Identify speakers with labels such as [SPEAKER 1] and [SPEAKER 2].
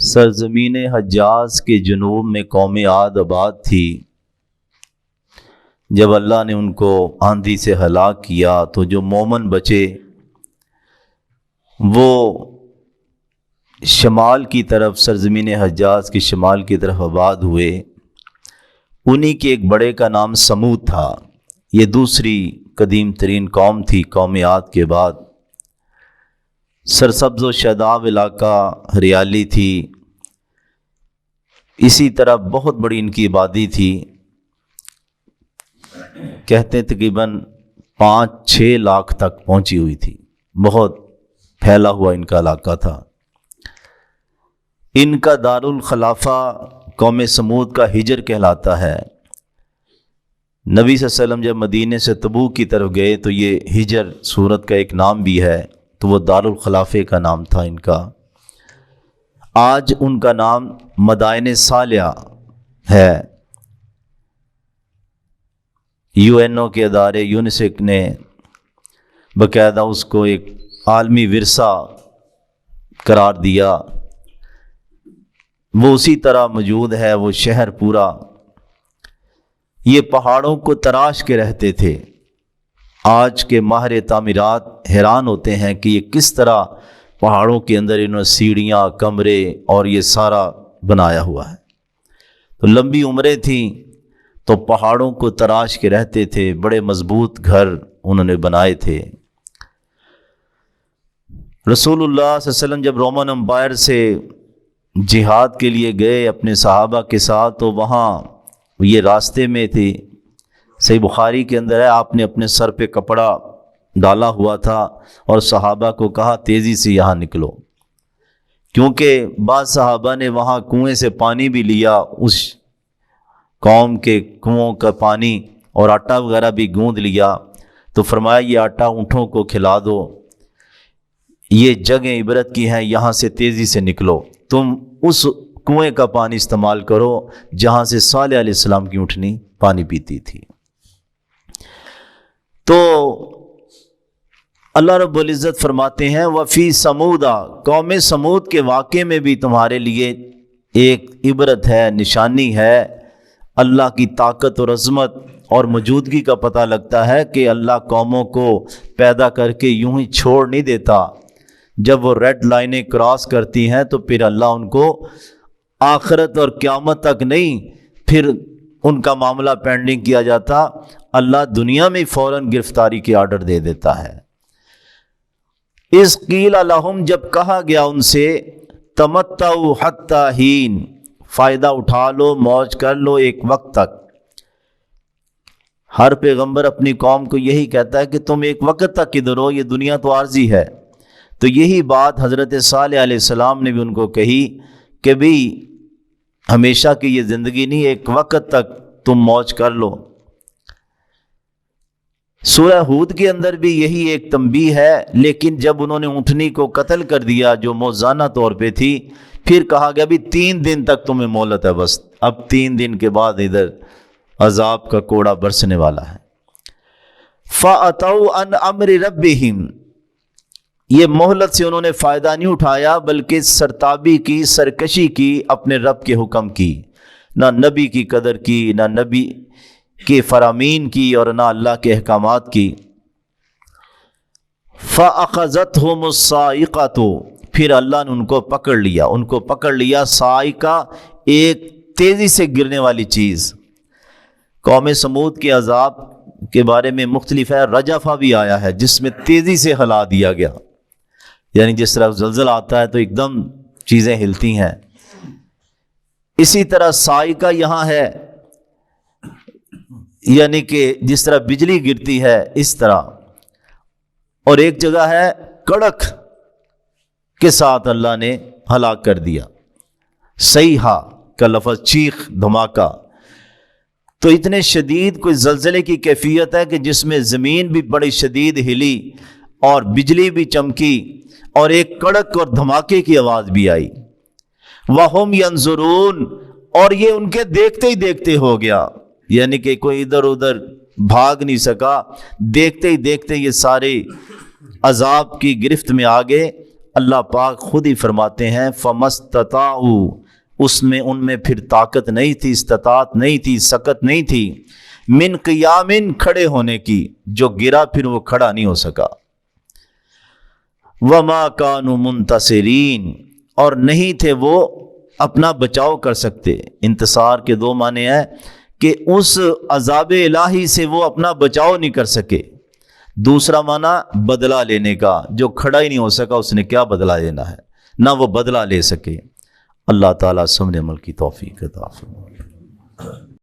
[SPEAKER 1] سرزمین حجاز کے جنوب میں قوم عاد آباد تھی۔ جب اللہ نے ان کو آندھی سے ہلاک کیا تو جو مومن بچے وہ شمال کی طرف، سرزمین حجاز کی شمال کی طرف آباد ہوئے۔ انہی کے ایک بڑے کا نام سمود تھا۔ یہ دوسری قدیم ترین قوم تھی قوم عاد کے بعد۔ سرسبز و شاداب علاقہ، ہریالی تھی، اسی طرح بہت بڑی ان کی آبادی تھی۔ کہتے ہیں تقریباً 5-6 لاکھ تک پہنچی ہوئی تھی۔ بہت پھیلا ہوا ان کا علاقہ تھا۔ ان کا دارالخلافہ قوم سمود کا ہجر کہلاتا ہے۔ نبی صلی اللہ علیہ وسلم جب مدینے سے تبوک کی طرف گئے تو یہ ہجر سورت کا ایک نام بھی ہے، تو وہ دارالخلافے کا نام تھا ان کا۔ آج ان کا نام مدائن صالحہ ہے۔ UN کے ادارے یونیسیف نے باقاعدہ اس کو ایک عالمی ورثہ قرار دیا۔ وہ اسی طرح موجود ہے، وہ شہر پورا۔ یہ پہاڑوں کو تراش کے رہتے تھے۔ آج کے ماہر تعمیرات حیران ہوتے ہیں کہ یہ کس طرح پہاڑوں کے اندر انہوں نے سیڑھیاں، کمرے اور یہ سارا بنایا ہوا ہے۔ تو لمبی عمریں تھیں تو پہاڑوں کو تراش کے رہتے تھے، بڑے مضبوط گھر انہوں نے بنائے تھے۔ رسول اللہ صلی اللہ علیہ وسلم جب رومن امپائر سے جہاد کے لیے گئے اپنے صحابہ کے ساتھ، تو وہاں یہ راستے میں تھے، صحیح بخاری کے اندر ہے، آپ نے اپنے سر پہ کپڑا ڈالا ہوا تھا اور صحابہ کو کہا تیزی سے یہاں نکلو، کیونکہ بعض صحابہ نے وہاں کنویں سے پانی بھی لیا، اس قوم کے کنووں کا پانی، اور آٹا وغیرہ بھی گوندھ لیا۔ تو فرمایا یہ آٹا اونٹوں کو کھلا دو، یہ جگہیں عبرت کی ہیں، یہاں سے تیزی سے نکلو، تم اس کنویں کا پانی استعمال کرو جہاں سے صالح علیہ السلام کی اونٹنی پانی پیتی تھی۔ تو اللہ رب العزت فرماتے ہیں وفی سمودا، قوم سمود کے واقعے میں بھی تمہارے لیے ایک عبرت ہے، نشانی ہے۔ اللہ کی طاقت اور عظمت اور موجودگی کا پتہ لگتا ہے کہ اللہ قوموں کو پیدا کر کے یوں ہی چھوڑ نہیں دیتا۔ جب وہ ریڈ لائنیں کراس کرتی ہیں تو پھر اللہ ان کو آخرت اور قیامت تک نہیں، پھر ان کا معاملہ پینڈنگ کیا جاتا، اللہ دنیا میں فوراً گرفتاری کے آرڈر دے دیتا ہے۔ اذ قیل لہم، جب کہا گیا ان سے تمتعوا حتی حین، فائدہ اٹھا لو، موج کر لو ایک وقت تک۔ ہر پیغمبر اپنی قوم کو یہی کہتا ہے کہ تم ایک وقت تک ادھر ہو، یہ دنیا تو عارضی ہے۔ تو یہی بات حضرت صالح علیہ السلام نے بھی ان کو کہی کہ بھی ہمیشہ کی یہ زندگی نہیں، ایک وقت تک تم موج کر لو۔ سورہ ہود کے اندر بھی یہی ایک تنبیہ ہے، لیکن جب انہوں نے اونٹنی کو قتل کر دیا جو موزانہ طور پہ تھی، پھر کہا گیا بھی 3 دن تک تمہیں مہلت ہے، بس اب 3 دن کے بعد ادھر عذاب کا کوڑا برسنے والا ہے۔ فَأَتَوْا عَنْ أَمْرِ رَبِّهِمْ، یہ مہلت سے انہوں نے فائدہ نہیں اٹھایا بلکہ سرتابی کی، سرکشی کی اپنے رب کے حکم کی، نہ نبی کی قدر کی، نہ نبی کے فرامین کی، اور نہ اللہ کے احکامات کی۔ فَأَخَذَتْهُمُ الصَّاعِقَةُ، پھر اللہ نے ان کو پکڑ لیا، صاعقہ ایک تیزی سے گرنے والی چیز۔ قوم سمود کے عذاب کے بارے میں مختلف ہے، رجفہ بھی آیا ہے جس میں تیزی سے ہلا دیا گیا، یعنی جس طرح زلزلہ آتا ہے تو ایک دم چیزیں ہلتی ہیں، اسی طرح صاعقہ یہاں ہے، یعنی کہ جس طرح بجلی گرتی ہے اس طرح۔ اور ایک جگہ ہے کڑک کے ساتھ اللہ نے ہلاک کر دیا، صیحہ کا لفظ چیخ، دھماکہ۔ تو اتنے شدید کوئی زلزلے کی کیفیت ہے کہ جس میں زمین بھی بڑی شدید ہلی اور بجلی بھی چمکی اور ایک کڑک اور دھماکے کی آواز بھی آئی۔ وَهُمْ يَنظُرُونَ، اور یہ ان کے دیکھتے ہی دیکھتے ہو گیا، یعنی کہ کوئی ادھر ادھر بھاگ نہیں سکا، دیکھتے ہی دیکھتے یہ سارے عذاب کی گرفت میں آ گئے اللہ پاک خود ہی فرماتے ہیں فمستطاعوا، اس میں ان میں پھر طاقت نہیں تھی، استطاعت نہیں تھی، سکت نہیں تھی، من قیام، کھڑے ہونے کی، جو گرا پھر وہ کھڑا نہیں ہو سکا، وما کانوا منتصرین، اور نہیں تھے وہ اپنا بچاؤ کر سکتے۔ انتصار کے دو معنی ہیں کہ اس عذاب الہی سے وہ اپنا بچاؤ نہیں کر سکے، دوسرا معنی بدلہ لینے کا، جو کھڑا ہی نہیں ہو سکا اس نے کیا بدلہ لینا ہے، نہ وہ بدلہ لے سکے۔ اللہ تعالیٰ سمجھ عمل کی توفیق عطا فرمائے۔